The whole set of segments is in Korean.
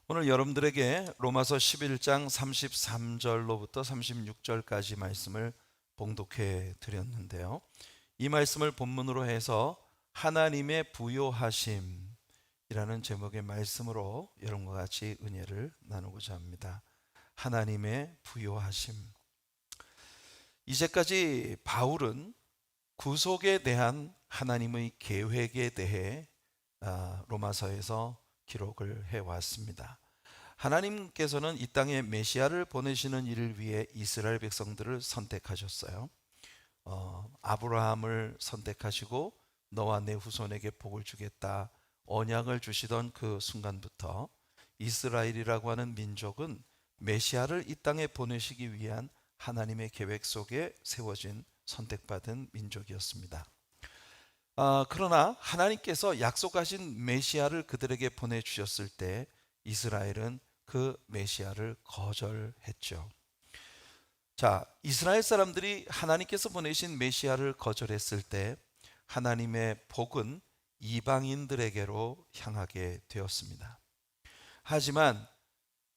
오늘 여러분들에게 로마서 11장 33절로부터 36절까지 말씀을 봉독해 드렸는데요. 이 말씀을 본문으로 해서 하나님의 부요하심이라는 제목의 말씀으로 여러분과 같이 은혜를 나누고자 합니다. 하나님의 부요하심. 이제까지 바울은 구속에 대한 하나님의 계획에 대해 로마서에서 기록을 해왔습니다. 하나님께서는 이 땅에 메시아를 보내시는 일을 위해 이스라엘 백성들을 선택하셨어요. 아브라함을 선택하시고 너와 내 후손에게 복을 주겠다 언약을 주시던 그 순간부터 이스라엘이라고 하는 민족은 메시아를 이 땅에 보내시기 위한 하나님의 계획 속에 세워진 선택받은 민족이었습니다. 그러나 하나님께서 약속하신 메시아를 그들에게 보내주셨을 때 이스라엘은 그 메시아를 거절했죠. 자, 이스라엘 사람들이 하나님께서 보내신 메시아를 거절했을 때 하나님의 복은 이방인들에게로 향하게 되었습니다. 하지만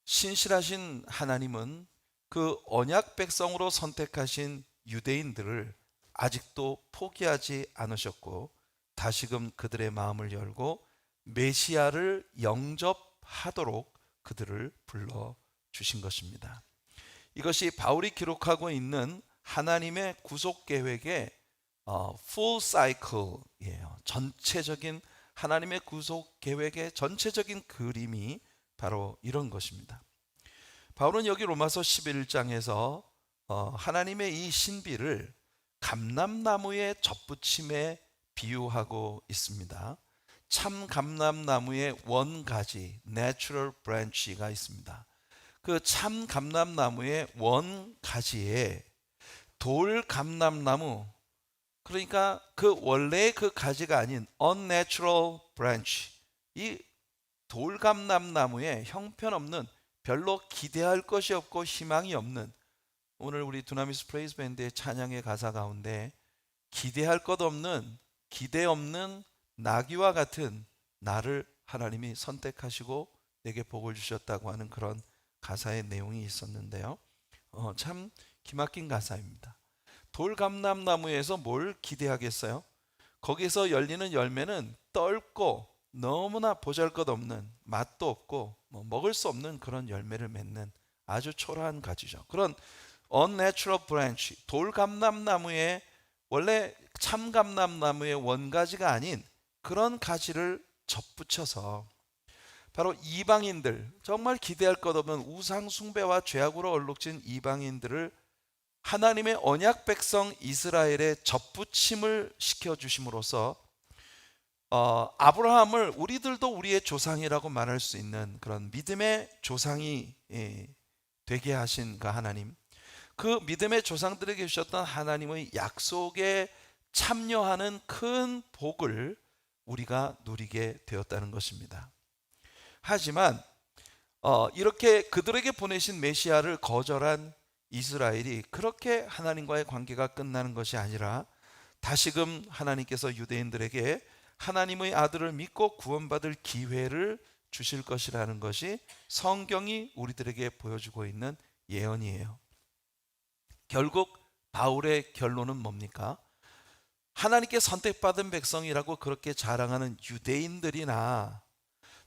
신실하신 하나님은 그 언약 백성으로 선택하신 유대인들을 아직도 포기하지 않으셨고 다시금 그들의 마음을 열고 메시아를 영접하도록 그들을 불러주신 것입니다. 이것이 바울이 기록하고 있는 하나님의 구속 계획의 full cycle이에요. 전체적인 하나님의 구속 계획의 전체적인 그림이 바로 이런 것입니다. 바울은 여기 로마서 11장에서 하나님의 이 신비를 감람나무의 접붙임에 비유하고 있습니다. 참 감람나무의 원가지 natural branch가 있습니다. 그 참 감람나무의 원가지에 돌 감람나무, 그러니까 그 원래의 그 가지가 아닌 unnatural branch, 이 돌 감람나무에 형편없는, 별로 기대할 것이 없고 희망이 없는, 오늘 우리 두나미스 프레이즈 밴드의 찬양의 가사 가운데 기대할 것 없는, 기대 없는 나귀와 같은 나를 하나님이 선택하시고 내게 복을 주셨다고 하는 그런 가사의 내용이 있었는데요. 참 기막힌 가사입니다. 돌감람나무에서 뭘 기대하겠어요? 거기서 열리는 열매는 떫고 너무나 보잘것없는, 맛도 없고 먹을 수 없는 그런 열매를 맺는 아주 초라한 가지죠. 그런 unnatural branch, 돌감람나무의, 원래 참감람나무의 원가지가 아닌 그런 가지를 접붙여서 바로 이방인들, 정말 기대할 것 없는 우상 숭배와 죄악으로 얼룩진 이방인들을 하나님의 언약 백성 이스라엘에 접붙임을 시켜주심으로써 아브라함을 우리들도 우리의 조상이라고 말할 수 있는 그런 믿음의 조상이 되게 하신 그 하나님, 그 믿음의 조상들에게 주셨던 하나님의 약속에 참여하는 큰 복을 우리가 누리게 되었다는 것입니다. 하지만 이렇게 그들에게 보내신 메시아를 거절한 이스라엘이 그렇게 하나님과의 관계가 끝나는 것이 아니라 다시금 하나님께서 유대인들에게 하나님의 아들을 믿고 구원받을 기회를 주실 것이라는 것이 성경이 우리들에게 보여주고 있는 예언이에요. 결국 바울의 결론은 뭡니까? 하나님께 선택받은 백성이라고 그렇게 자랑하는 유대인들이나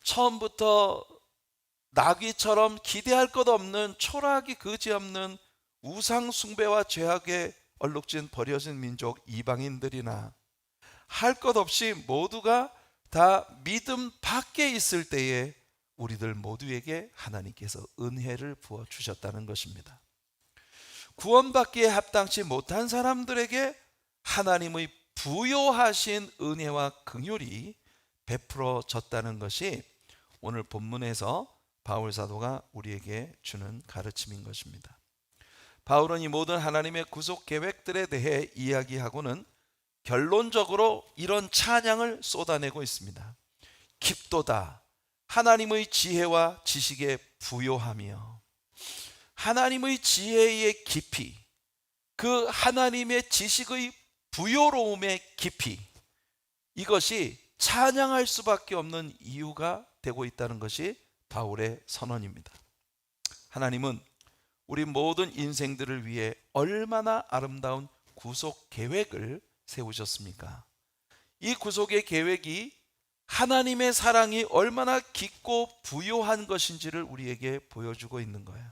처음부터 나귀처럼 기대할 것 없는 초라하기 그지없는 우상 숭배와 죄악에 얼룩진 버려진 민족 이방인들이나 할 것 없이 모두가 다 믿음 밖에 있을 때에 우리들 모두에게 하나님께서 은혜를 부어 주셨다는 것입니다. 구원받기에 합당치 못한 사람들에게 하나님의 부요하신 은혜와 긍휼이 베풀어졌다는 것이 오늘 본문에서 바울 사도가 우리에게 주는 가르침인 것입니다. 바울은 이 모든 하나님의 구속 계획들에 대해 이야기하고는 결론적으로 이런 찬양을 쏟아내고 있습니다. 깊도다 하나님의 지혜와 지식의 부요하며, 하나님의 지혜의 깊이, 그 하나님의 지식의 부요로움의 깊이, 이것이 찬양할 수밖에 없는 이유가 되고 있다는 것이 바울의 선언입니다. 하나님은 우리 모든 인생들을 위해 얼마나 아름다운 구속 계획을 세우셨습니까? 이 구속의 계획이 하나님의 사랑이 얼마나 깊고 부요한 것인지를 우리에게 보여주고 있는 거예요.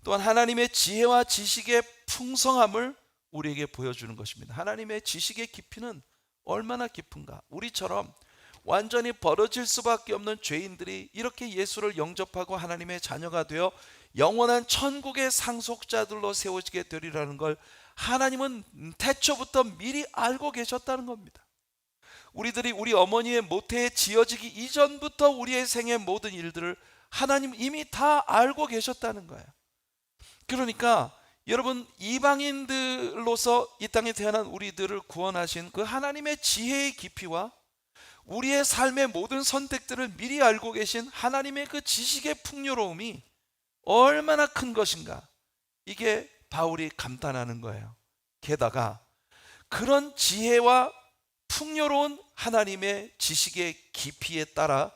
또한 하나님의 지혜와 지식의 풍성함을 우리에게 보여주는 것입니다. 하나님의 지식의 깊이는 얼마나 깊은가. 우리처럼 완전히 벌어질 수밖에 없는 죄인들이 이렇게 예수를 영접하고 하나님의 자녀가 되어 영원한 천국의 상속자들로 세워지게 되리라는 걸 하나님은 태초부터 미리 알고 계셨다는 겁니다. 우리들이 우리 어머니의 모태에 지어지기 이전부터 우리의 생의 모든 일들을 하나님 이미 다 알고 계셨다는 거예요. 그러니까 여러분, 이방인들로서 이 땅에 태어난 우리들을 구원하신 그 하나님의 지혜의 깊이와 우리의 삶의 모든 선택들을 미리 알고 계신 하나님의 그 지식의 풍요로움이 얼마나 큰 것인가, 이게 바울이 감탄하는 거예요. 게다가 그런 지혜와 풍요로운 하나님의 지식의 깊이에 따라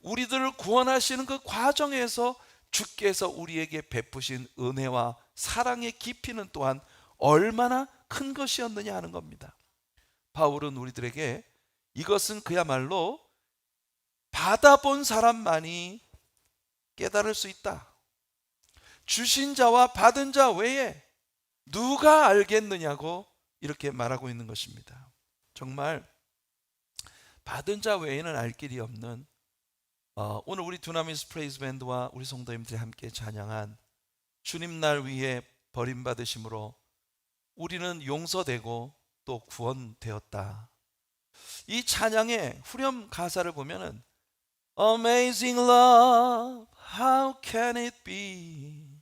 우리들을 구원하시는 그 과정에서 주께서 우리에게 베푸신 은혜와 사랑의 깊이는 또한 얼마나 큰 것이었느냐 하는 겁니다. 바울은 우리들에게 이것은 그야말로 받아본 사람만이 깨달을 수 있다. 주신 자와 받은 자 외에 누가 알겠느냐고 이렇게 말하고 있는 것입니다. 정말 받은 자 외에는 알 길이 없는, 오늘 우리 두나미스 프레이즈 밴드와 우리 성도님들이 함께 찬양한 주님 날 위해 버림받으심으로 우리는 용서되고 또 구원되었다. 이 찬양의 후렴 가사를 보면은 Amazing love, how can it be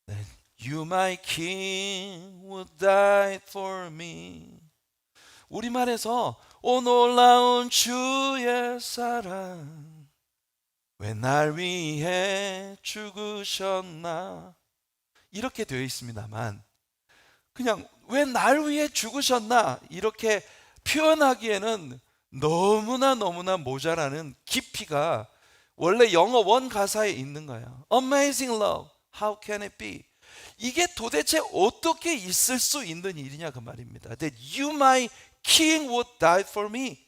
that you my king would die for me. 우리말에서 오 놀라운 주의 사랑, 왜 날 위해 죽으셨나, 이렇게 되어 있습니다만 그냥 왜 날 위해 죽으셨나 이렇게 표현하기에는 너무나 모자라는 깊이가 원래 영어 원 가사에 있는 거예요. Amazing love, how can it be? 이게 도대체 어떻게 있을 수 있는 일이냐 그 말입니다. That you my king would die for me.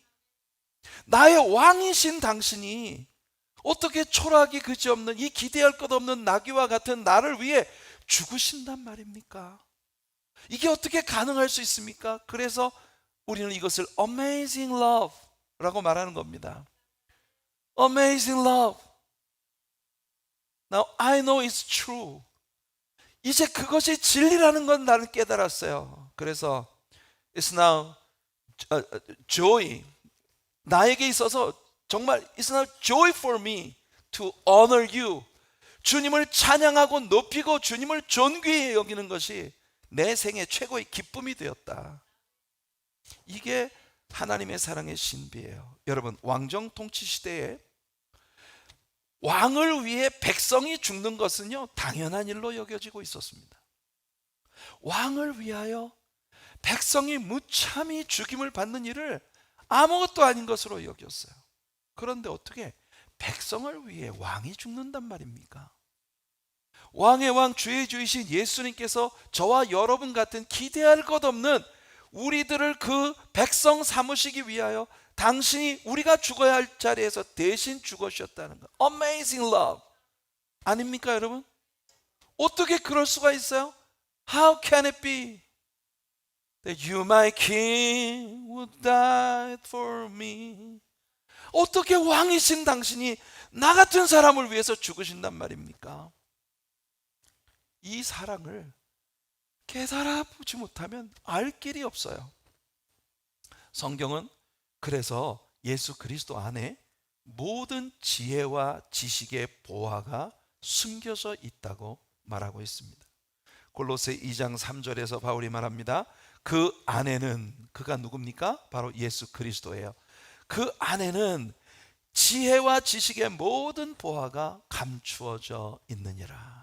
나의 왕이신 당신이 어떻게 초라하기 그지없는 이 기대할 것 없는 나귀와 같은 나를 위해 죽으신단 말입니까? 이게 어떻게 가능할 수 있습니까? 그래서 우리는 이것을 amazing love 라고 말하는 겁니다. Amazing love. Now I know it's true. 이제 그것이 진리라는 건 나는 깨달았어요. 그래서 it's now joy. 나에게 있어서 정말 it's now joy for me to honor you. 주님을 찬양하고 높이고 주님을 존귀히 여기는 것이 내 생의 최고의 기쁨이 되었다. 이게 하나님의 사랑의 신비예요. 여러분, 왕정 통치 시대에 왕을 위해 백성이 죽는 것은요 당연한 일로 여겨지고 있었습니다. 왕을 위하여 백성이 무참히 죽임을 받는 일을 아무것도 아닌 것으로 여겼어요. 그런데 어떻게 백성을 위해 왕이 죽는단 말입니까? 왕의 왕 주의 주이신 예수님께서 저와 여러분 같은 기대할 것 없는 우리들을 그 백성 삼으시기 위하여 당신이 우리가 죽어야 할 자리에서 대신 죽으셨다는 것. Amazing love 아닙니까 여러분? 어떻게 그럴 수가 있어요? How can it be that you my king would die for me? 어떻게 왕이신 당신이 나 같은 사람을 위해서 죽으신단 말입니까? 이 사랑을 깨달아 보지 못하면 알 길이 없어요. 성경은 그래서 예수 그리스도 안에 모든 지혜와 지식의 보화가 숨겨져 있다고 말하고 있습니다. 골로새 2장 3절에서 바울이 말합니다. 그 안에는, 그가 누굽니까? 바로 예수 그리스도예요. 그 안에는 지혜와 지식의 모든 보화가 감추어져 있느니라.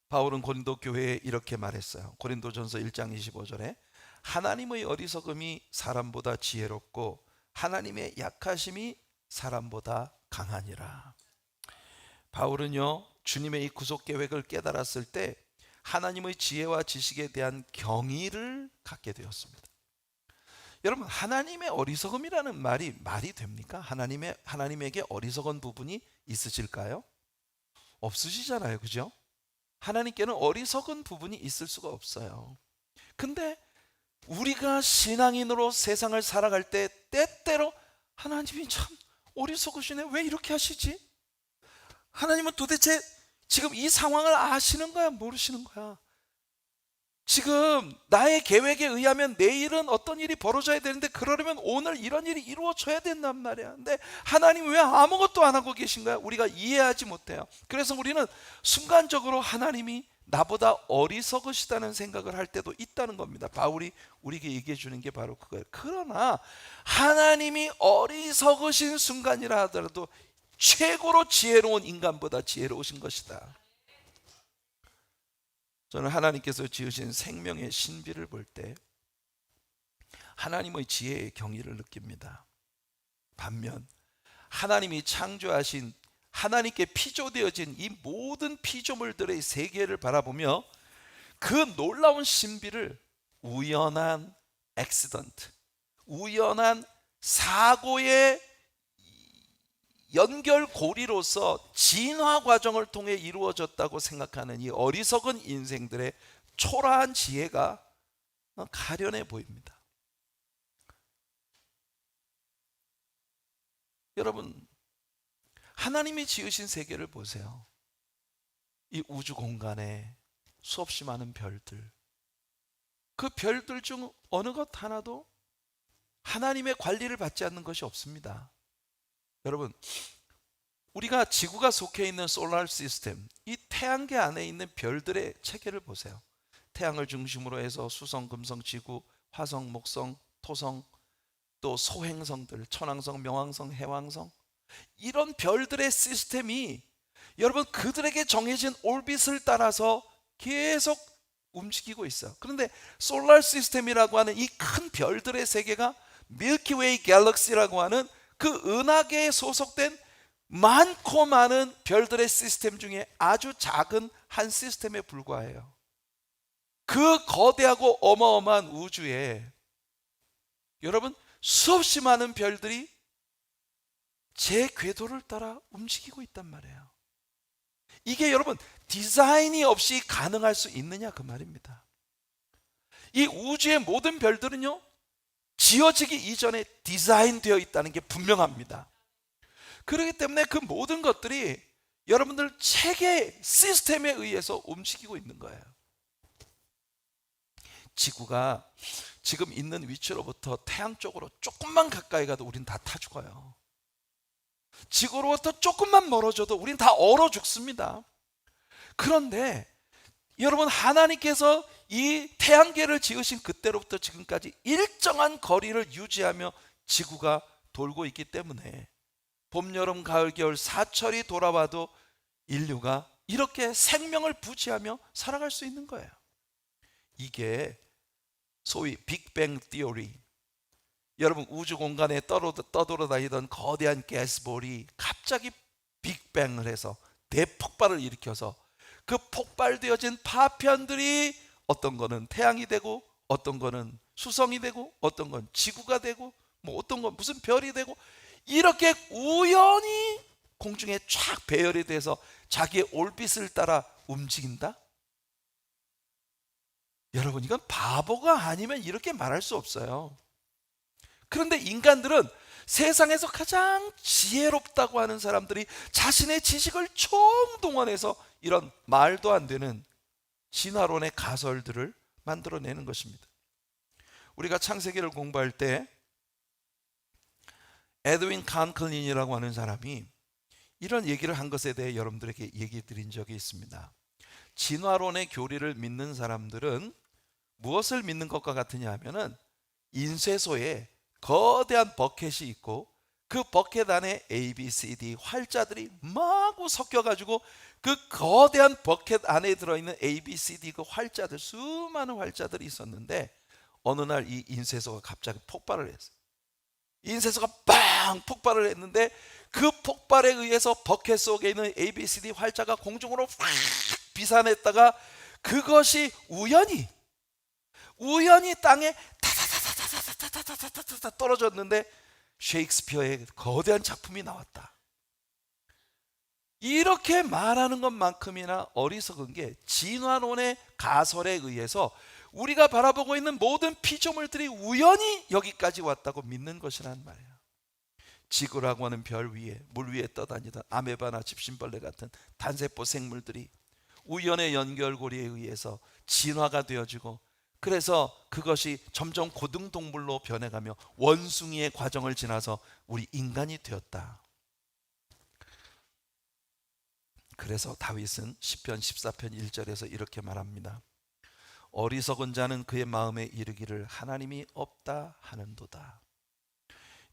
바울은 고린도 교회에 이렇게 말했어요. 고린도전서 1장 25절에 하나님의 어리석음이 사람보다 지혜롭고 하나님의 약하심이 사람보다 강하니라. 바울은요, 주님의 이 구속 계획을 깨달았을 때 하나님의 지혜와 지식에 대한 경의를 갖게 되었습니다. 여러분, 하나님의 어리석음이라는 말이 됩니까? 하나님에게 어리석은 부분이 있으실까요? 없으시잖아요, 그죠? 하나님께는 어리석은 부분이 있을 수가 없어요. 근데 우리가 신앙인으로 세상을 살아갈 때 때때로 하나님이 참 어리석으시네, 왜 이렇게 하시지? 하나님은 도대체 지금 이 상황을 아시는 거야, 모르시는 거야? 지금 나의 계획에 의하면 내일은 어떤 일이 벌어져야 되는데 그러려면 오늘 이런 일이 이루어져야 된단 말이야. 근데 하나님 왜 아무것도 안 하고 계신 거야? 우리가 이해하지 못해요. 그래서 우리는 순간적으로 하나님이 나보다 어리석으시다는 생각을 할 때도 있다는 겁니다. 바울이 우리에게 얘기해 주는 게 바로 그거예요. 그러나 하나님이 어리석으신 순간이라 하더라도 최고로 지혜로운 인간보다 지혜로우신 것이다. 저는 하나님께서 지으신 생명의 신비를 볼 때 하나님의 지혜의 경의를 느낍니다. 반면 하나님이 창조하신, 하나님께 피조되어진 이 모든 피조물들의 세계를 바라보며 그 놀라운 신비를 우연한 액시던트, 우연한 사고의 연결고리로서 진화 과정을 통해 이루어졌다고 생각하는 이 어리석은 인생들의 초라한 지혜가 가련해 보입니다. 여러분, 하나님이 지으신 세계를 보세요. 이 우주 공간에 수없이 많은 별들, 그 별들 중 어느 것 하나도 하나님의 관리를 받지 않는 것이 없습니다. 여러분, 우리가 지구가 속해 있는 솔라 시스템, 이 태양계 안에 있는 별들의 체계를 보세요. 태양을 중심으로 해서 수성, 금성, 지구, 화성, 목성, 토성, 또 소행성들, 천왕성, 명왕성, 해왕성, 이런 별들의 시스템이 여러분 그들에게 정해진 올빗을 따라서 계속 움직이고 있어요. 그런데 솔라 시스템이라고 하는 이 큰 별들의 세계가 밀키웨이 갤럭시라고 하는 그 은하계에 소속된 많고 많은 별들의 시스템 중에 아주 작은 한 시스템에 불과해요. 그 거대하고 어마어마한 우주에 여러분 수없이 많은 별들이 제 궤도를 따라 움직이고 있단 말이에요. 이게 여러분 디자인이 없이 가능할 수 있느냐 그 말입니다. 이 우주의 모든 별들은요 지어지기 이전에 디자인되어 있다는 게 분명합니다. 그렇기 때문에 그 모든 것들이 여러분들 체계 시스템에 의해서 움직이고 있는 거예요. 지구가 지금 있는 위치로부터 태양 쪽으로 조금만 가까이 가도 우린 다 타 죽어요. 지구로부터 조금만 멀어져도 우린 다 얼어 죽습니다. 그런데 여러분 하나님께서 이 태양계를 지으신 그때로부터 지금까지 일정한 거리를 유지하며 지구가 돌고 있기 때문에 봄, 여름, 가을, 겨울 사철이 돌아와도 인류가 이렇게 생명을 부지하며 살아갈 수 있는 거예요. 이게 소위 빅뱅 티오리, 여러분 우주 공간에 떠돌아다니던 거대한 가스볼이 갑자기 빅뱅을 해서 대폭발을 일으켜서 그 폭발되어진 파편들이 어떤 거는 태양이 되고 어떤 거는 수성이 되고 어떤 건 지구가 되고 뭐 어떤 건 무슨 별이 되고 이렇게 우연히 공중에 쫙 배열이 돼서 자기의 올빛을 따라 움직인다? 여러분 이건 바보가 아니면 이렇게 말할 수 없어요. 그런데 인간들은 세상에서 가장 지혜롭다고 하는 사람들이 자신의 지식을 총동원해서 이런 말도 안 되는 진화론의 가설들을 만들어내는 것입니다. 우리가 창세기를 공부할 때 에드윈 칸클린이라고 하는 사람이 이런 얘기를 한 것에 대해 여러분들에게 얘기 드린 적이 있습니다. 진화론의 교리를 믿는 사람들은 무엇을 믿는 것과 같으냐 하면은 인쇄소에 거대한 버켓이 있고 그 버켓 안에 A, B, C, D 활자들이 마구 섞여가지고 그 거대한 버켓 안에 들어있는 A, B, C, D 그 활자들, 수많은 활자들이 있었는데 어느 날 이 인쇄소가 갑자기 폭발을 했어요. 인쇄소가 빵 폭발을 했는데 그 폭발에 의해서 버켓 속에 있는 ABCD 활자가 공중으로 확 비산했다가 그것이 우연히 땅에 타타타타타타타타타타 떨어졌는데 셰익스피어의 거대한 작품이 나왔다. 이렇게 말하는 것만큼이나 어리석은 게 진화론의 가설에 의해서 우리가 바라보고 있는 모든 피조물들이 우연히 여기까지 왔다고 믿는 것이란 말이에요. 지구라고 하는 별 위에, 물 위에 떠다니던 아메바나 집신벌레 같은 단세포 생물들이 우연의 연결고리에 의해서 진화가 되어지고, 그래서 그것이 점점 고등동물로 변해가며 원숭이의 과정을 지나서 우리 인간이 되었다. 그래서 다윗은 시편 14편 1절에서 이렇게 말합니다. 어리석은 자는 그의 마음에 이르기를 하나님이 없다 하는도다.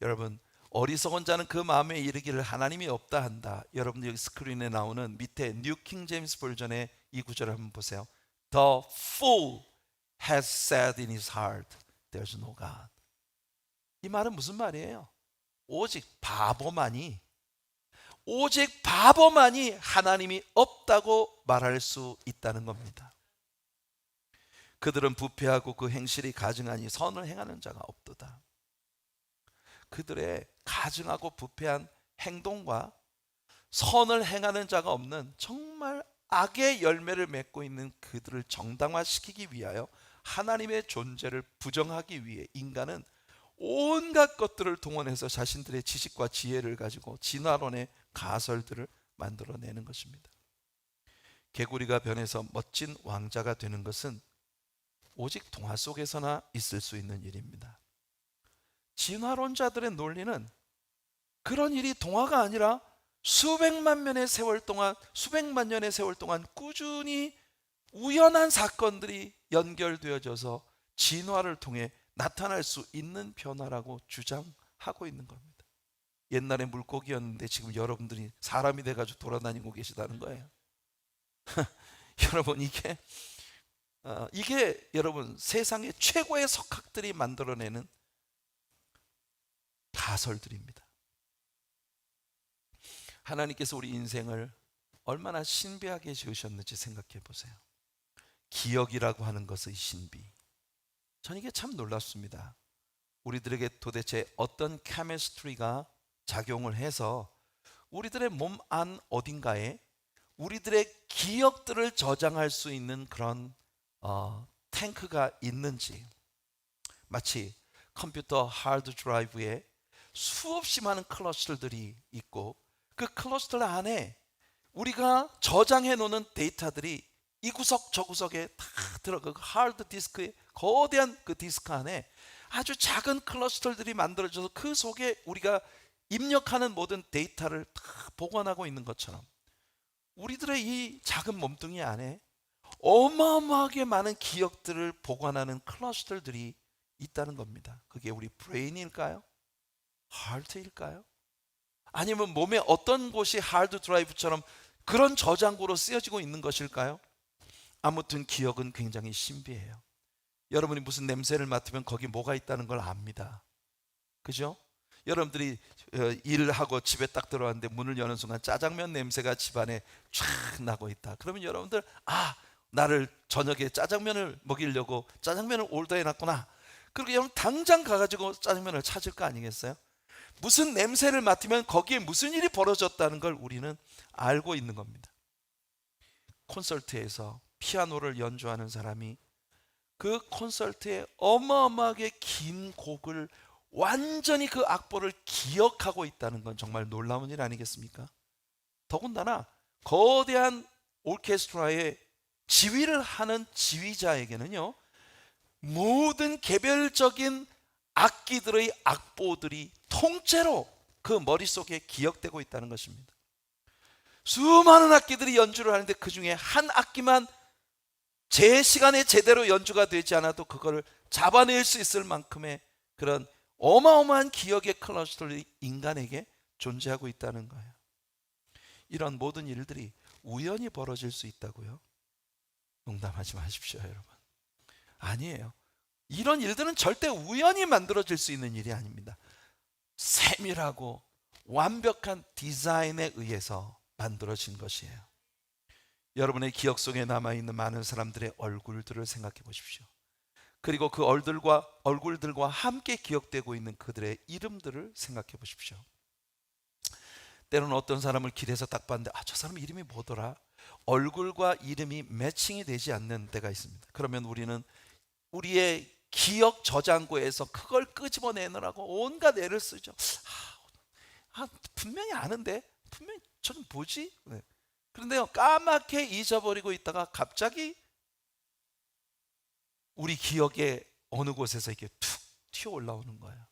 여러분, 어리석은 자는 그 마음에 이르기를 하나님이 없다 한다. 여러분 여기 스크린에 나오는 밑에 뉴 킹 제임스 버전의 이 구절을 한번 보세요. The fool has said in his heart, there's no God. 이 말은 무슨 말이에요? 오직 바보만이 하나님이 없다고 말할 수 있다는 겁니다. 그들은 부패하고 그 행실이 가증하니 선을 행하는 자가 없도다. 그들의 가증하고 부패한 행동과 선을 행하는 자가 없는 정말 악의 열매를 맺고 있는 그들을 정당화시키기 위하여 하나님의 존재를 부정하기 위해 인간은 온갖 것들을 동원해서 자신들의 지식과 지혜를 가지고 진화론의 가설들을 만들어내는 것입니다. 개구리가 변해서 멋진 왕자가 되는 것은 오직 동화 속에서나 있을 수 있는 일입니다. 진화론자들의 논리는 그런 일이 동화가 아니라 수백만 년의 세월 동안 꾸준히 우연한 사건들이 연결되어져서 진화를 통해 나타날 수 있는 변화라고 주장하고 있는 겁니다. 옛날에 물고기였는데 지금 여러분들이 사람이 돼가지고 돌아다니고 계시다는 거예요. 여러분 이게 여러분 세상의 최고의 석학들이 만들어내는 가설들입니다. 하나님께서 우리 인생을 얼마나 신비하게 지으셨는지 생각해 보세요. 기억이라고 하는 것의 신비. 전 이게 참 놀랍습니다. 우리들에게 도대체 어떤 케미스트리가 작용을 해서 우리들의 몸 안 어딘가에 우리들의 기억들을 저장할 수 있는 그런 탱크가 있는지, 마치 컴퓨터 하드 드라이브에 수없이 많은 클러스터들이 있고 그 클러스터 안에 우리가 저장해 놓는 데이터들이 이 구석 저 구석에 다 들어가. 그 하드 디스크의 거대한 그 디스크 안에 아주 작은 클러스터들이 만들어져서 그 속에 우리가 입력하는 모든 데이터를 다 보관하고 있는 것처럼 우리들의 이 작은 몸뚱이 안에 어마어마하게 많은 기억들을 보관하는 클러스터들이 있다는 겁니다. 그게 우리 브레인일까요? 하트일까요? 아니면 몸의 어떤 곳이 하드 드라이브처럼 그런 저장고로 쓰여지고 있는 것일까요? 아무튼 기억은 굉장히 신비해요. 여러분이 무슨 냄새를 맡으면 거기 뭐가 있다는 걸 압니다. 그죠? 여러분들이 일하고 집에 딱 들어왔는데 문을 여는 순간 짜장면 냄새가 집안에 쫙 나고 있다. 그러면 여러분들 나를 저녁에 짜장면을 먹이려고 짜장면을 올더해놨구나. 그리고 여러분 당장 가가지고 짜장면을 찾을 거 아니겠어요? 무슨 냄새를 맡으면 거기에 무슨 일이 벌어졌다는 걸 우리는 알고 있는 겁니다. 콘서트에서 피아노를 연주하는 사람이 그 콘서트에 어마어마하게 긴 곡을 완전히 그 악보를 기억하고 있다는 건 정말 놀라운 일 아니겠습니까? 더군다나 거대한 오케스트라의 지휘를 하는 지휘자에게는요, 모든 개별적인 악기들의 악보들이 통째로 그 머릿속에 기억되고 있다는 것입니다. 수많은 악기들이 연주를 하는데 그 중에 한 악기만 제 시간에 제대로 연주가 되지 않아도 그거를 잡아낼 수 있을 만큼의 그런 어마어마한 기억의 클러스터들이 인간에게 존재하고 있다는 거예요. 이런 모든 일들이 우연히 벌어질 수 있다고요? 농담하지 마십시오, 여러분. 아니에요. 이런 일들은 절대 우연히 만들어질 수 있는 일이 아닙니다. 세밀하고 완벽한 디자인에 의해서 만들어진 것이에요. 여러분의 기억 속에 남아있는 많은 사람들의 얼굴들을 생각해 보십시오. 그리고 그 얼굴들과 함께 기억되고 있는 그들의 이름들을 생각해 보십시오. 때로는 어떤 사람을 길에서 딱 봤는데 저 사람 이름이 뭐더라? 얼굴과 이름이 매칭이 되지 않는 때가 있습니다. 그러면 우리는 우리의 기억 저장고에서 그걸 끄집어내느라고 온갖 애를 쓰죠. 분명히 아는데 분명히 저는 뭐지? 네. 그런데요, 까맣게 잊어버리고 있다가 갑자기 우리 기억의 어느 곳에서 이렇게 툭 튀어 올라오는 거예요.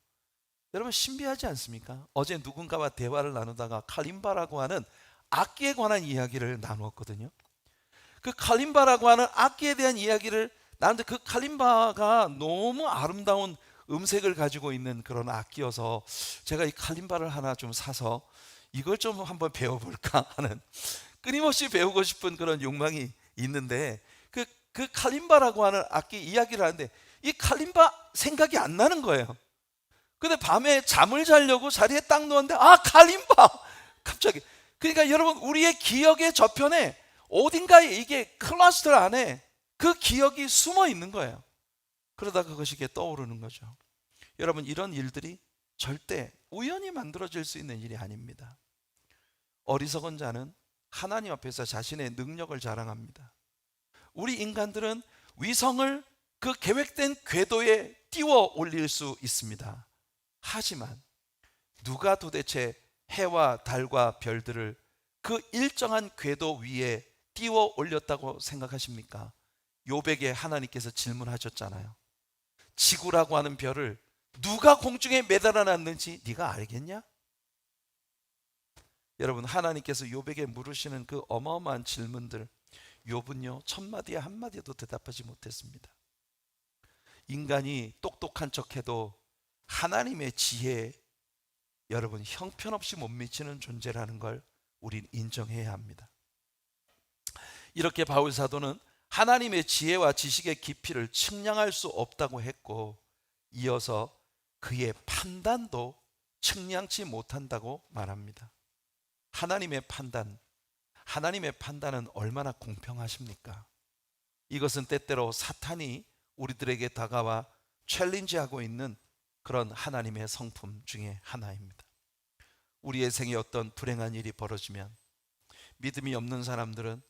여러분 신비하지 않습니까? 어제 누군가와 대화를 나누다가 칼림바라고 하는 악기에 관한 이야기를 나누었거든요. 그 칼림바라고 하는 악기에 대한 이야기를 나는데 그 칼림바가 너무 아름다운 음색을 가지고 있는 그런 악기여서 제가 이 칼림바를 하나 좀 사서 이걸 좀 한번 배워볼까 하는 끊임없이 배우고 싶은 그런 욕망이 있는데 그 칼림바라고 하는 악기 이야기를 하는데 이 칼림바 생각이 안 나는 거예요. 근데 밤에 잠을 자려고 자리에 딱 누웠는데 칼림바 갑자기. 그러니까 여러분 우리의 기억의 저편에 어딘가에 이게 클러스터 안에 그 기억이 숨어 있는 거예요. 그러다 그것이 이게 떠오르는 거죠. 여러분 이런 일들이 절대 우연히 만들어질 수 있는 일이 아닙니다. 어리석은 자는 하나님 앞에서 자신의 능력을 자랑합니다. 우리 인간들은 위성을 그 계획된 궤도에 띄워 올릴 수 있습니다. 하지만 누가 도대체 해와 달과 별들을 그 일정한 궤도 위에 띄워 올렸다고 생각하십니까? 욥에게 하나님께서 질문하셨잖아요. 지구라고 하는 별을 누가 공중에 매달아 놨는지 네가 알겠냐? 여러분 하나님께서 욥에게 물으시는 그 어마어마한 질문들, 욥은요 1000마디에 한마디도 대답하지 못했습니다. 인간이 똑똑한 척해도 하나님의 지혜에 여러분 형편없이 못 미치는 존재라는 걸 우린 인정해야 합니다. 이렇게 바울 사도는 하나님의 지혜와 지식의 깊이를 측량할 수 없다고 했고, 이어서 그의 판단도 측량치 못한다고 말합니다. 하나님의 판단은 얼마나 공평하십니까? 이것은 때때로 사탄이 우리들에게 다가와 챌린지하고 있는 그런 하나님의 성품 중에 하나입니다. 우리의 생에 어떤 불행한 일이 벌어지면 믿음이 없는 사람들은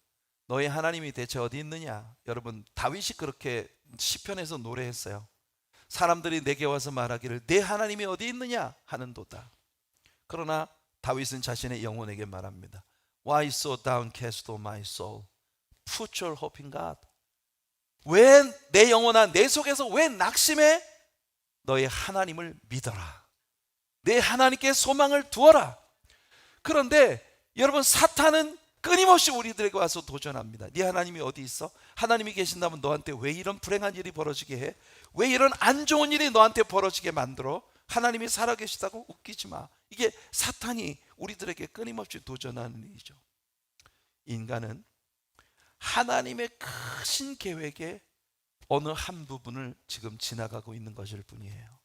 너의 하나님이 대체 어디 있느냐? 여러분 다윗이 그렇게 시편에서 노래했어요. 사람들이 내게 와서 말하기를 내 하나님이 어디 있느냐 하는도다. 그러나 다윗은 자신의 영혼에게 말합니다. Why so downcast, O my soul? Put your hope in God. 왜 내 영혼아 내 속에서 왜 낙심해? 너의 하나님을 믿어라. 내 하나님께 소망을 두어라. 그런데 여러분 사탄은 끊임없이 우리들에게 와서 도전합니다. 네 하나님이 어디 있어? 하나님이 계신다면 너한테 왜 이런 불행한 일이 벌어지게 해? 왜 이런 안 좋은 일이 너한테 벌어지게 만들어? 하나님이 살아계시다고? 웃기지 마. 이게 사탄이 우리들에게 끊임없이 도전하는 일이죠. 인간은 하나님의 크신 계획의 어느 한 부분을 지금 지나가고 있는 것일 뿐이에요.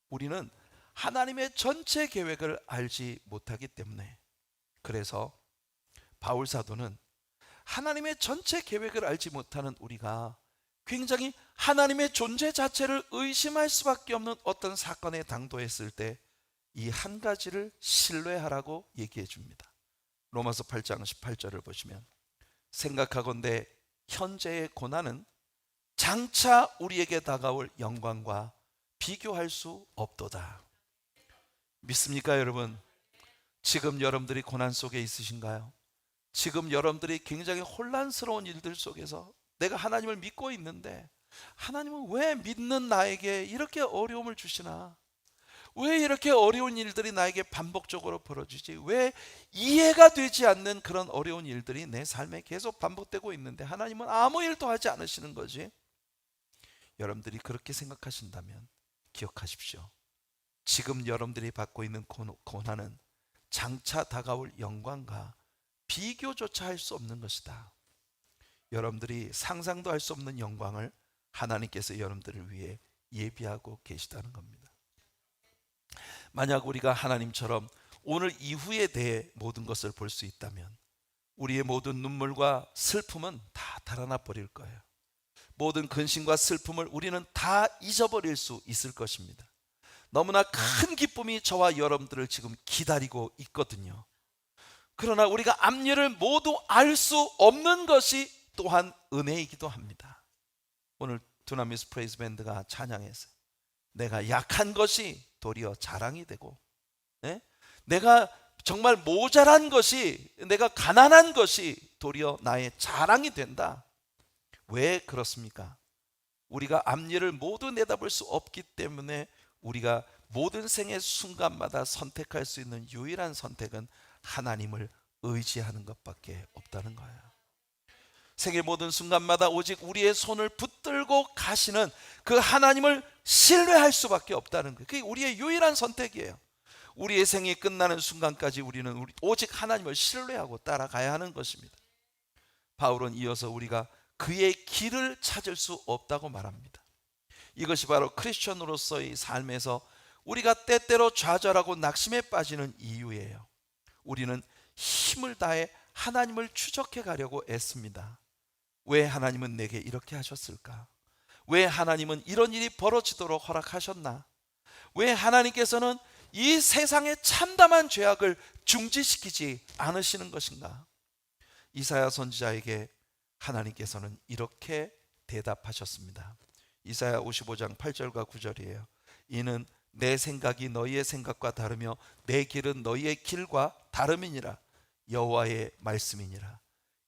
우리는 하나님의 전체 계획을 알지 못하기 때문에, 그래서 바울 사도는 하나님의 전체 계획을 알지 못하는 우리가 굉장히 하나님의 존재 자체를 의심할 수밖에 없는 어떤 사건에 당도했을 때 이 한 가지를 신뢰하라고 얘기해 줍니다. 로마서 8장 18절을 보시면 생각하건대 현재의 고난은 장차 우리에게 다가올 영광과 비교할 수 없도다. 믿습니까 여러분? 지금 여러분들이 고난 속에 있으신가요? 지금 여러분들이 굉장히 혼란스러운 일들 속에서 내가 하나님을 믿고 있는데 하나님은 왜 믿는 나에게 이렇게 어려움을 주시나? 왜 이렇게 어려운 일들이 나에게 반복적으로 벌어지지? 왜 이해가 되지 않는 그런 어려운 일들이 내 삶에 계속 반복되고 있는데 하나님은 아무 일도 하지 않으시는 거지? 여러분들이 그렇게 생각하신다면 기억하십시오. 지금 여러분들이 받고 있는 고난은 장차 다가올 영광과 비교조차 할 수 없는 것이다. 여러분들이 상상도 할 수 없는 영광을 하나님께서 여러분들을 위해 예비하고 계시다는 겁니다. 만약 우리가 하나님처럼 오늘 이후에 대해 모든 것을 볼 수 있다면 우리의 모든 눈물과 슬픔은 다 달아나 버릴 거예요. 모든 근심과 슬픔을 우리는 다 잊어버릴 수 있을 것입니다. 너무나 큰 기쁨이 저와 여러분들을 지금 기다리고 있거든요. 그러나 우리가 앞일을 모두 알 수 없는 것이 또한 은혜이기도 합니다. 오늘 두나미스 프레이즈 밴드가 찬양했어요. 내가 약한 것이 도리어 자랑이 되고, 네? 내가 정말 모자란 것이, 내가 가난한 것이 도리어 나의 자랑이 된다. 왜 그렇습니까? 우리가 앞일을 모두 내다볼 수 없기 때문에 우리가 모든 생의 순간마다 선택할 수 있는 유일한 선택은 하나님을 의지하는 것밖에 없다는 거예요. 생의 모든 순간마다 오직 우리의 손을 붙들고 가시는 그 하나님을 신뢰할 수밖에 없다는 거예요. 그게 우리의 유일한 선택이에요. 우리의 생이 끝나는 순간까지 우리는 오직 하나님을 신뢰하고 따라가야 하는 것입니다. 바울은 이어서 우리가 그의 길을 찾을 수 없다고 말합니다. 이것이 바로 크리스천으로서의 삶에서 우리가 때때로 좌절하고 낙심에 빠지는 이유예요. 우리는 힘을 다해 하나님을 추적해 가려고 애씁니다. 왜 하나님은 내게 이렇게 하셨을까? 왜 하나님은 이런 일이 벌어지도록 허락하셨나? 왜 하나님께서는 이 세상의 참담한 죄악을 중지시키지 않으시는 것인가? 이사야 선지자에게 하나님께서는 이렇게 대답하셨습니다. 이사야 55장 8절과 9절이에요. 이는 내 생각이 너희의 생각과 다르며 내 길은 너희의 길과 다름이니라. 여호와의 말씀이니라.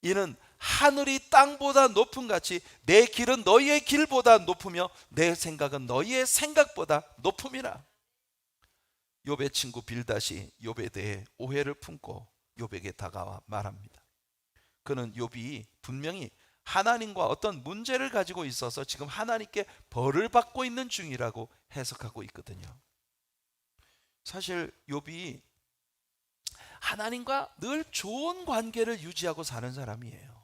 이는 하늘이 땅보다 높음 같이 내 길은 너희의 길보다 높으며 내 생각은 너희의 생각보다 높음이라. 욥의 친구 빌닷이 욥에 대해 오해를 품고 욥에게 다가와 말합니다. 그는 욥이 분명히 하나님과 어떤 문제를 가지고 있어서 지금 하나님께 벌을 받고 있는 중이라고 해석하고 있거든요. 사실 욥이 하나님과 늘 좋은 관계를 유지하고 사는 사람이에요.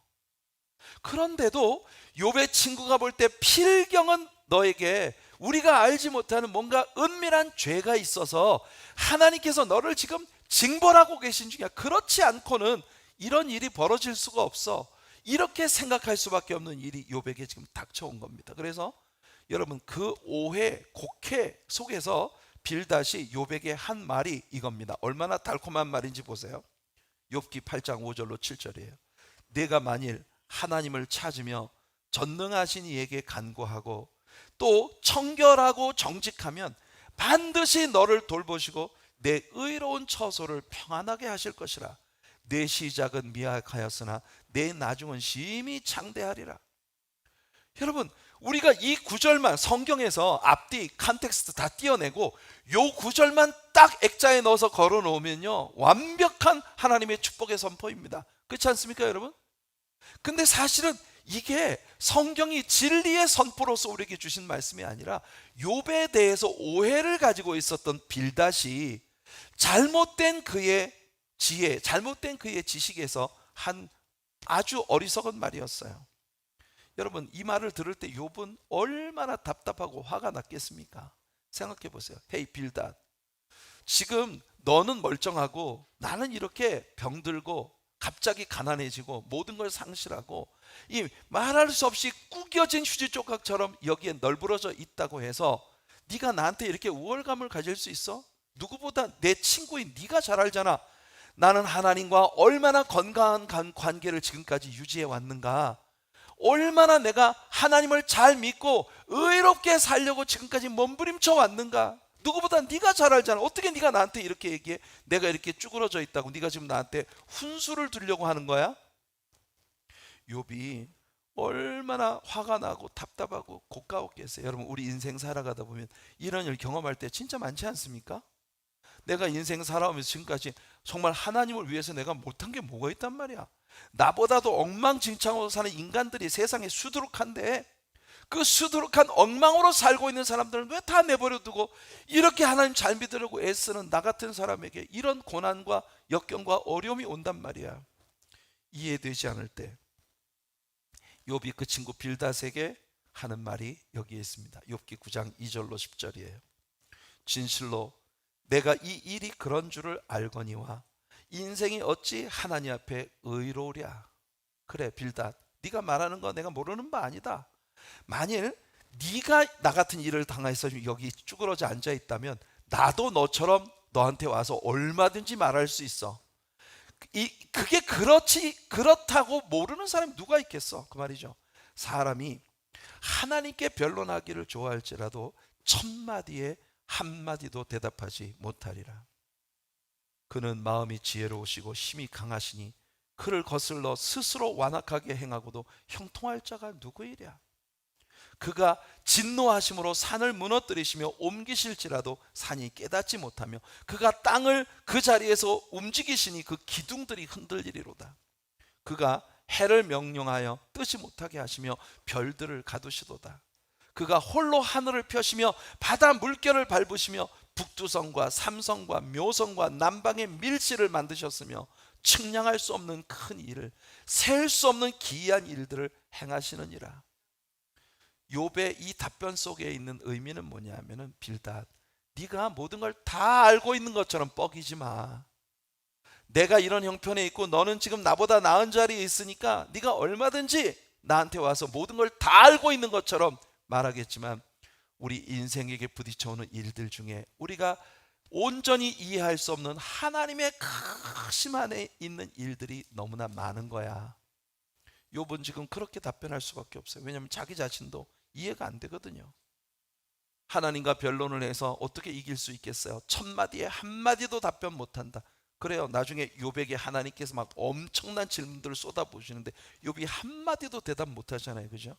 그런데도 욥의 친구가 볼 때 필경은 너에게 우리가 알지 못하는 뭔가 은밀한 죄가 있어서 하나님께서 너를 지금 징벌하고 계신 중이야. 그렇지 않고는 이런 일이 벌어질 수가 없어. 이렇게 생각할 수밖에 없는 일이 욥에게 지금 닥쳐온 겁니다. 그래서 여러분 그 오해, 곡해 속에서 빌닷이 욥에게 한 말이 이겁니다. 얼마나 달콤한 말인지 보세요. 욥기 8장 5절로 7절이에요. 내가 만일 하나님을 찾으며 전능하신 이에게 간구하고 또 청결하고 정직하면 반드시 너를 돌보시고 내 의로운 처소를 평안하게 하실 것이라. 내 시작은 미약하였으나 내 나중은 심히 창대하리라. 여러분 우리가 이 구절만 성경에서 앞뒤 컨텍스트 다 띄어내고 요 구절만 딱 액자에 넣어서 걸어 놓으면요 완벽한 하나님의 축복의 선포입니다. 그렇지 않습니까 여러분? 근데 사실은 이게 성경이 진리의 선포로서 우리에게 주신 말씀이 아니라 욥에 대해서 오해를 가지고 있었던 빌닷이 잘못된 그의 지혜, 잘못된 그의 지식에서 한 아주 어리석은 말이었어요. 여러분 이 말을 들을 때 욥은 얼마나 답답하고 화가 났겠습니까? 생각해 보세요. 헤이 빌닷, 지금 너는 멀쩡하고 나는 이렇게 병들고 갑자기 가난해지고 모든 걸 상실하고 이 말할 수 없이 구겨진 휴지 조각처럼 여기에 널브러져 있다고 해서 네가 나한테 이렇게 우월감을 가질 수 있어? 누구보다 내 친구인 네가 잘 알잖아. 나는 하나님과 얼마나 건강한 관계를 지금까지 유지해 왔는가, 얼마나 내가 하나님을 잘 믿고 의롭게 살려고 지금까지 몸부림쳐 왔는가. 누구보다 네가 잘 알잖아. 어떻게 네가 나한테 이렇게 얘기해? 내가 이렇게 쭈그러져 있다고 네가 지금 나한테 훈수를 두려고 하는 거야? 욥이 얼마나 화가 나고 답답하고 고가웠겠어요. 여러분 우리 인생 살아가다 보면 이런 일 경험할 때 진짜 많지 않습니까? 내가 인생 살아오면서 지금까지 정말 하나님을 위해서 내가 못한 게 뭐가 있단 말이야. 나보다도 엉망진창으로 사는 인간들이 세상에 수두룩한데 그 수두룩한 엉망으로 살고 있는 사람들은 왜 다 내버려 두고 이렇게 하나님 잘 믿으려고 애쓰는 나 같은 사람에게 이런 고난과 역경과 어려움이 온단 말이야. 이해되지 않을 때 욥이 그 친구 빌닷에게 하는 말이 여기에 있습니다. 욥기 9장 2절로 10절이에요. 진실로 내가 이 일이 그런 줄을 알거니와 인생이 어찌 하나님 앞에 의로우랴. 그래 빌닷, 네가 말하는 거 내가 모르는 바 아니다. 만일 네가 나 같은 일을 당해서 여기 쭈그러져 앉아 있다면 나도 너처럼 너한테 와서 얼마든지 말할 수 있어. 그게 그렇다고 모르는 사람이 누가 있겠어? 그 말이죠. 사람이 하나님께 변론하기를 좋아할지라도 천마디에 한마디도 대답하지 못하리라. 그는 마음이 지혜로우시고 힘이 강하시니 그를 거슬러 스스로 완악하게 행하고도 형통할 자가 누구이랴. 그가 진노하심으로 산을 무너뜨리시며 옮기실지라도 산이 깨닫지 못하며 그가 땅을 그 자리에서 움직이시니 그 기둥들이 흔들리리로다. 그가 해를 명령하여 뜨지 못하게 하시며 별들을 가두시도다. 그가 홀로 하늘을 펴시며 바다 물결을 밟으시며 북두성과 삼성과 묘성과 남방의 밀실을 만드셨으며 측량할 수 없는 큰 일을, 셀 수 없는 기이한 일들을 행하시느니라. 욥의 이 답변 속에 있는 의미는 뭐냐면은, 빌닷, 네가 모든 걸 다 알고 있는 것처럼 뻐기지 마. 내가 이런 형편에 있고 너는 지금 나보다 나은 자리에 있으니까 네가 얼마든지 나한테 와서 모든 걸 다 알고 있는 것처럼 말하겠지만, 우리 인생에게 부딪혀오는 일들 중에 우리가 온전히 이해할 수 없는 하나님의 크심 안에 있는 일들이 너무나 많은 거야. 욥은 지금 그렇게 답변할 수밖에 없어요. 왜냐하면 자기 자신도 이해가 안 되거든요. 하나님과 변론을 해서 어떻게 이길 수 있겠어요? 천마디에 한마디도 답변 못한다. 그래요. 나중에 욥에게 하나님께서 막 엄청난 질문들을 쏟아부으시는데 욥이 한마디도 대답 못하잖아요. 그죠?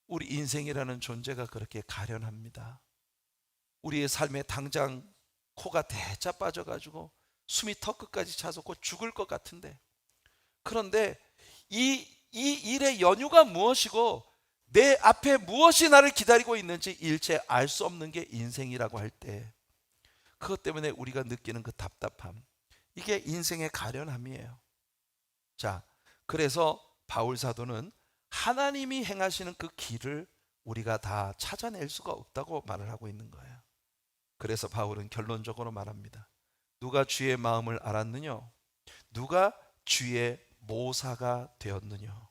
우리 인생이라는 존재가 그렇게 가련합니다. 우리의 삶에 당장 코가 대자 빠져가지고 숨이 턱끝까지 차서 곧 죽을 것 같은데, 그런데 이 일의 연유가 무엇이고 내 앞에 무엇이 나를 기다리고 있는지 일체 알 수 없는 게 인생이라고 할 때, 그것 때문에 우리가 느끼는 그 답답함, 이게 인생의 가련함이에요. 자, 그래서 바울 사도는 하나님이 행하시는 그 길을 우리가 다 찾아낼 수가 없다고 말을 하고 있는 거예요. 그래서 바울은 결론적으로 말합니다. 누가 주의 마음을 알았느냐? 누가 주의 모사가 되었느냐?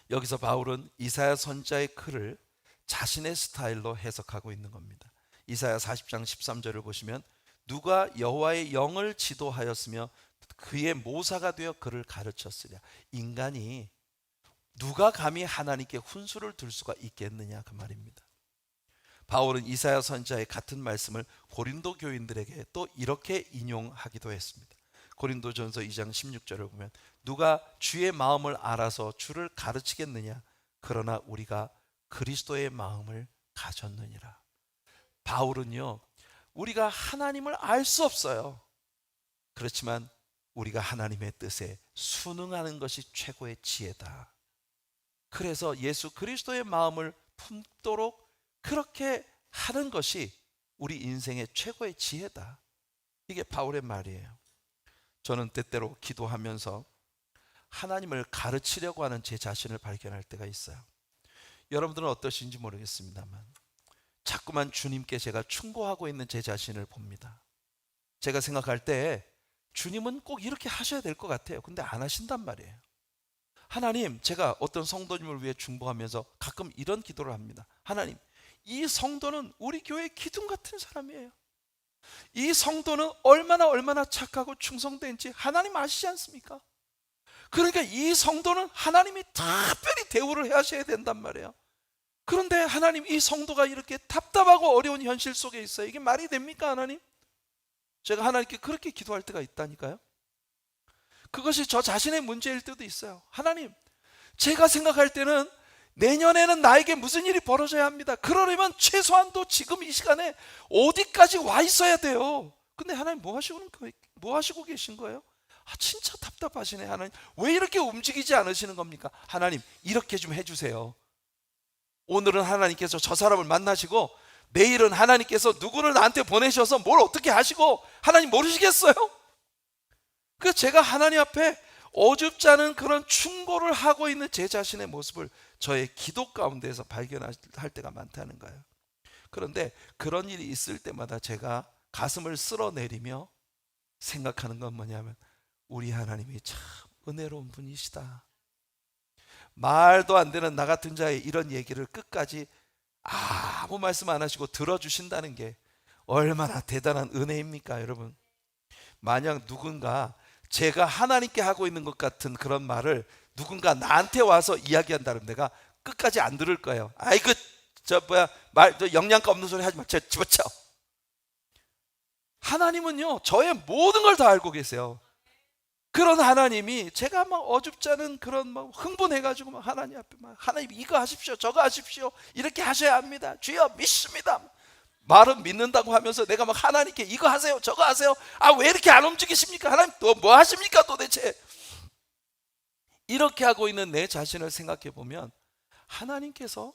여기서 바울은 이사야 선지자의 글을 자신의 스타일로 해석하고 있는 겁니다. 이사야 40장 13절을 보시면, 누가 여호와의 영을 지도하였으며 그의 모사가 되어 그를 가르쳤으랴. 인간이 누가 감히 하나님께 훈수를 둘 수가 있겠느냐, 그 말입니다. 바울은 이사야 선지자의 같은 말씀을 고린도 교인들에게 또 이렇게 인용하기도 했습니다. 고린도전서 2장 16절을 보면, 누가 주의 마음을 알아서 주를 가르치겠느냐? 그러나 우리가 그리스도의 마음을 가졌느니라. 바울은요, 우리가 하나님을 알 수 없어요. 그렇지만 우리가 하나님의 뜻에 순응하는 것이 최고의 지혜다. 그래서 예수 그리스도의 마음을 품도록 그렇게 하는 것이 우리 인생의 최고의 지혜다. 이게 바울의 말이에요. 저는 때때로 기도하면서 하나님을 가르치려고 하는 제 자신을 발견할 때가 있어요. 여러분들은 어떠신지 모르겠습니다만 자꾸만 주님께 제가 충고하고 있는 제 자신을 봅니다. 제가 생각할 때 주님은 꼭 이렇게 하셔야 될 것 같아요. 근데 안 하신단 말이에요. 하나님, 제가 어떤 성도님을 위해 중보하면서 가끔 이런 기도를 합니다. 하나님, 이 성도는 우리 교회 기둥 같은 사람이에요. 이 성도는 얼마나 착하고 충성된지 하나님 아시지 않습니까? 그러니까 이 성도는 하나님이 특별히 대우를 하셔야 된단 말이에요. 그런데 하나님, 이 성도가 이렇게 답답하고 어려운 현실 속에 있어요. 이게 말이 됩니까, 하나님? 제가 하나님께 그렇게 기도할 때가 있다니까요. 그것이 저 자신의 문제일 때도 있어요. 하나님, 제가 생각할 때는 내년에는 나에게 무슨 일이 벌어져야 합니다. 그러려면 최소한도 지금 이 시간에 어디까지 와 있어야 돼요. 근데 하나님 뭐 하시고 계신 거예요? 진짜 답답하시네. 하나님, 왜 이렇게 움직이지 않으시는 겁니까? 하나님, 이렇게 좀 해주세요. 오늘은 하나님께서 저 사람을 만나시고 내일은 하나님께서 누구를 나한테 보내셔서 뭘 어떻게 하시고, 하나님 모르시겠어요? 그래서 제가 하나님 앞에 어줍지 않은 그런 충고를 하고 있는 제 자신의 모습을 저의 기도 가운데서 발견할 때가 많다는 거예요. 그런데 그런 일이 있을 때마다 제가 가슴을 쓸어내리며 생각하는 건 뭐냐면, 우리 하나님이 참 은혜로운 분이시다. 말도 안 되는 나 같은 자의 이런 얘기를 끝까지 아무 말씀 안 하시고 들어주신다는 게 얼마나 대단한 은혜입니까, 여러분? 만약 누군가 제가 하나님께 하고 있는 것 같은 그런 말을 누군가 나한테 와서 이야기한다면 내가 끝까지 안 들을 거예요. 아이 저 영양가 없는 소리 하지 마, 집어쳐. 하나님은요, 저의 모든 걸 다 알고 계세요. 그런 하나님이 제가 막 어줍지 않은 그런 막 흥분해가지고 막 하나님 앞에 막, 하나님 이거 하십시오, 저거 하십시오, 이렇게 하셔야 합니다, 주여 믿습니다. 말은 믿는다고 하면서 내가 막 하나님께 이거 하세요, 저거 하세요, 아 왜 이렇게 안 움직이십니까, 하나님 또 뭐 하십니까 도대체, 이렇게 하고 있는 내 자신을 생각해 보면 하나님께서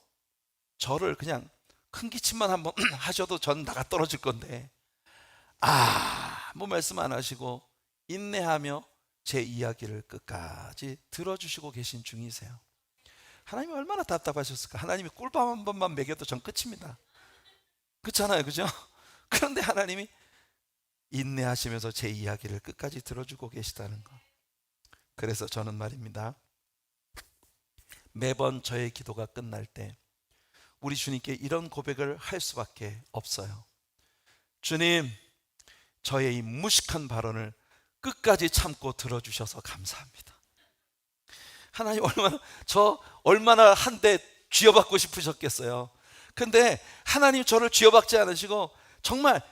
저를 그냥 큰 기침만 한번 하셔도 전 나가 떨어질 건데 아무 말씀 안 하시고 인내하며 제 이야기를 끝까지 들어주시고 계신 중이세요. 하나님이 얼마나 답답하셨을까. 하나님이 꿀밤 한 번만 먹여도 전 끝입니다. 그렇잖아요, 그죠? 그런데 하나님이 인내하시면서 제 이야기를 끝까지 들어주고 계시다는 거. 그래서 저는 말입니다, 매번 저의 기도가 끝날 때 우리 주님께 이런 고백을 할 수밖에 없어요. 주님, 저의 이 무식한 발언을 끝까지 참고 들어주셔서 감사합니다. 하나님 얼마나 한 대 쥐어받고 싶으셨겠어요. 근데 하나님 저를 쥐어박지 않으시고 정말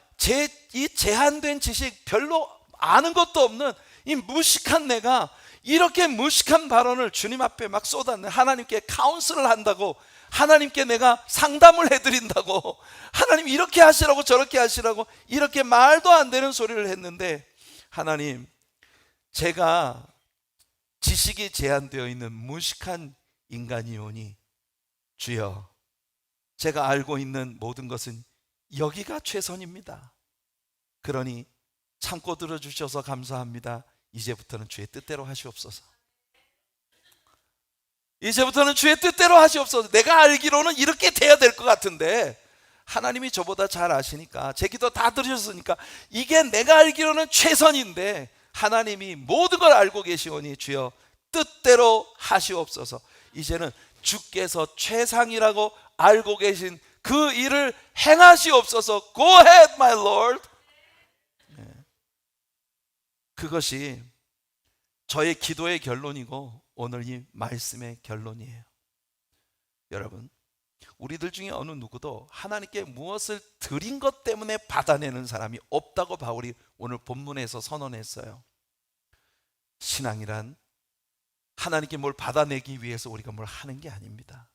이 제한된 지식, 별로 아는 것도 없는 이 무식한 내가 이렇게 무식한 발언을 주님 앞에 막 쏟았네. 하나님께 카운슬을 한다고, 하나님께 내가 상담을 해드린다고, 하나님 이렇게 하시라고 저렇게 하시라고 이렇게 말도 안 되는 소리를 했는데, 하나님, 제가 지식이 제한되어 있는 무식한 인간이오니 주여, 제가 알고 있는 모든 것은 여기가 최선입니다. 그러니 참고 들어주셔서 감사합니다. 이제부터는 주의 뜻대로 하시옵소서. 이제부터는 주의 뜻대로 하시옵소서. 내가 알기로는 이렇게 돼야 될 것 같은데 하나님이 저보다 잘 아시니까, 제 기도 다 들으셨으니까 이게 내가 알기로는 최선인데 하나님이 모든 걸 알고 계시오니 주여 뜻대로 하시옵소서. 이제는 주께서 최상이라고 알고 계신 그 일을 행하시옵소서. Go ahead, my Lord. 그것이 저의 기도의 결론이고 오늘 이 말씀의 결론이에요. 여러분, 우리들 중에 어느 누구도 하나님께 무엇을 드린 것 때문에 받아내는 사람이 없다고 바울이 오늘 본문에서 선언했어요. 신앙이란 하나님께 뭘 받아내기 위해서 우리가 뭘 하는 게 아닙니다.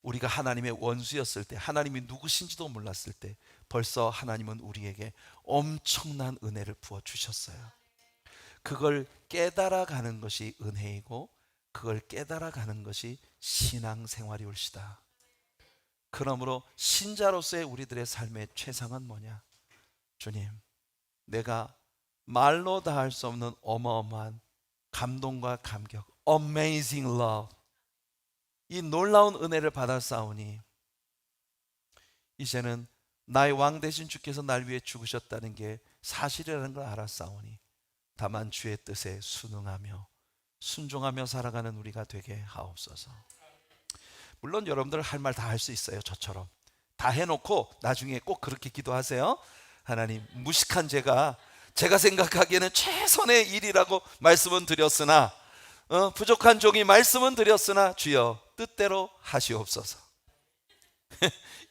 우리가 하나님의 원수였을 때, 하나님이 누구신지도 몰랐을 때 벌써 하나님은 우리에게 엄청난 은혜를 부어주셨어요. 그걸 깨달아가는 것이 은혜이고 그걸 깨달아가는 것이 신앙생활이 올시다. 그러므로 신자로서의 우리들의 삶의 최상은 뭐냐? 주님, 내가 말로 다 할 수 없는 어마어마한 감동과 감격, Amazing love, 이 놀라운 은혜를 받았사오니 이제는 나의 왕 되신 주께서 날 위해 죽으셨다는 게 사실이라는 걸 알았사오니 다만 주의 뜻에 순응하며 순종하며 살아가는 우리가 되게 하옵소서. 물론 여러분들 할 말 다 할 수 있어요. 저처럼 다 해놓고 나중에 꼭 그렇게 기도하세요. 하나님, 무식한 제가 생각하기에는 최선의 일이라고 말씀은 드렸으나 부족한 종이 말씀은 드렸으나 주여 뜻대로 하시옵소서.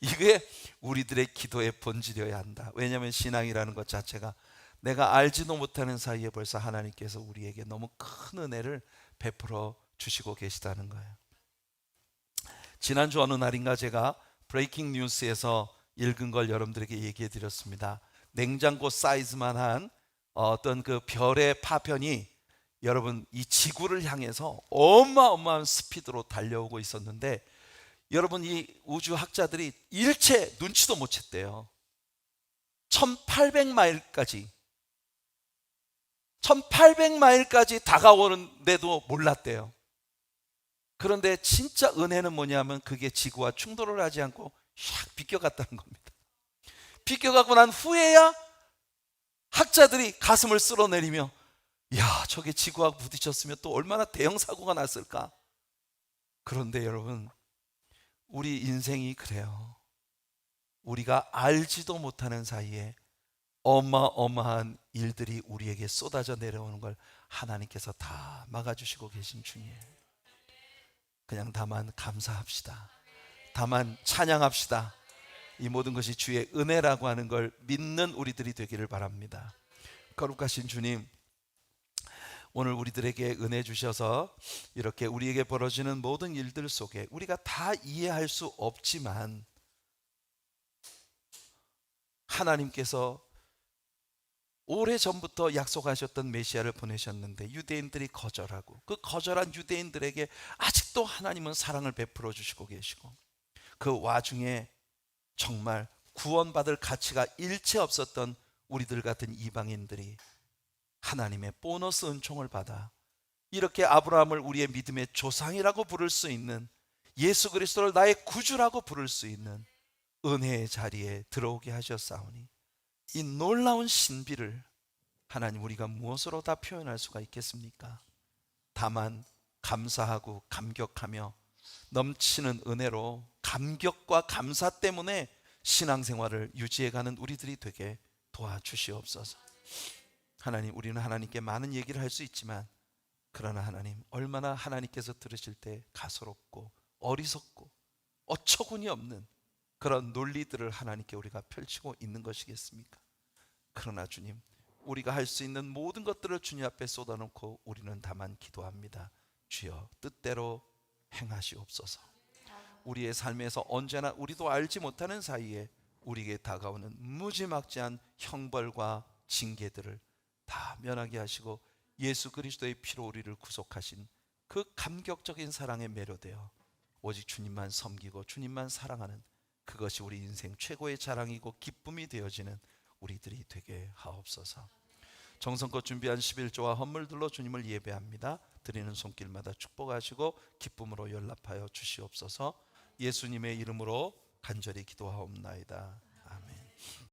이게 우리들의 기도의 본질이어야 한다. 왜냐하면 신앙이라는 것 자체가 내가 알지도 못하는 사이에 벌써 하나님께서 우리에게 너무 큰 은혜를 베풀어 주시고 계시다는 거예요. 지난주 어느 날인가 제가 브레이킹 뉴스에서 읽은 걸 여러분들에게 얘기해 드렸습니다. 냉장고 사이즈만 한 어떤 그 별의 파편이 여러분 이 지구를 향해서 어마어마한 스피드로 달려오고 있었는데, 여러분 이 우주학자들이 일체 눈치도 못 챘대요. 1800마일까지 다가오는데도 몰랐대요. 그런데 진짜 은혜는 뭐냐면 그게 지구와 충돌을 하지 않고 샥 비껴갔다는 겁니다. 비껴가고 난 후에야 학자들이 가슴을 쓸어내리며, 야, 저게 지구하고 부딪혔으면 또 얼마나 대형 사고가 났을까. 그런데 여러분, 우리 인생이 그래요. 우리가 알지도 못하는 사이에 어마어마한 일들이 우리에게 쏟아져 내려오는 걸 하나님께서 다 막아주시고 계신 중이에요. 그냥 다만 감사합시다. 다만 찬양합시다. 이 모든 것이 주의 은혜라고 하는 걸 믿는 우리들이 되기를 바랍니다. 거룩하신 주님, 오늘 우리들에게 은혜 주셔서 이렇게 우리에게 벌어지는 모든 일들 속에 우리가 다 이해할 수 없지만 하나님께서 오래전부터 약속하셨던 메시아를 보내셨는데 유대인들이 거절하고, 그 거절한 유대인들에게 아직도 하나님은 사랑을 베풀어 주시고 계시고, 그 와중에 정말 구원받을 가치가 일체 없었던 우리들 같은 이방인들이 하나님의 보너스 은총을 받아 이렇게 아브라함을 우리의 믿음의 조상이라고 부를 수 있는, 예수 그리스도를 나의 구주라고 부를 수 있는 은혜의 자리에 들어오게 하셨사오니, 이 놀라운 신비를 하나님 우리가 무엇으로 다 표현할 수가 있겠습니까? 다만 감사하고 감격하며 넘치는 은혜로 감격과 감사 때문에 신앙생활을 유지해가는 우리들이 되게 도와주시옵소서. 하나님, 우리는 하나님께 많은 얘기를 할 수 있지만, 그러나 하나님, 얼마나 하나님께서 들으실 때 가소롭고 어리석고 어처구니 없는 그런 논리들을 하나님께 우리가 펼치고 있는 것이겠습니까? 그러나 주님, 우리가 할 수 있는 모든 것들을 주님 앞에 쏟아놓고 우리는 다만 기도합니다. 주여, 뜻대로 행하시옵소서. 우리의 삶에서 언제나 우리도 알지 못하는 사이에 우리에게 다가오는 무지막지한 형벌과 징계들을 다 면하게 하시고, 예수 그리스도의 피로 우리를 구속하신 그 감격적인 사랑에 매료되어 오직 주님만 섬기고 주님만 사랑하는, 그것이 우리 인생 최고의 자랑이고 기쁨이 되어지는 우리들이 되게 하옵소서. 정성껏 준비한 11조와 헌물들로 주님을 예배합니다. 드리는 손길마다 축복하시고 기쁨으로 연락하여 주시옵소서. 예수님의 이름으로 간절히 기도하옵나이다. 아멘.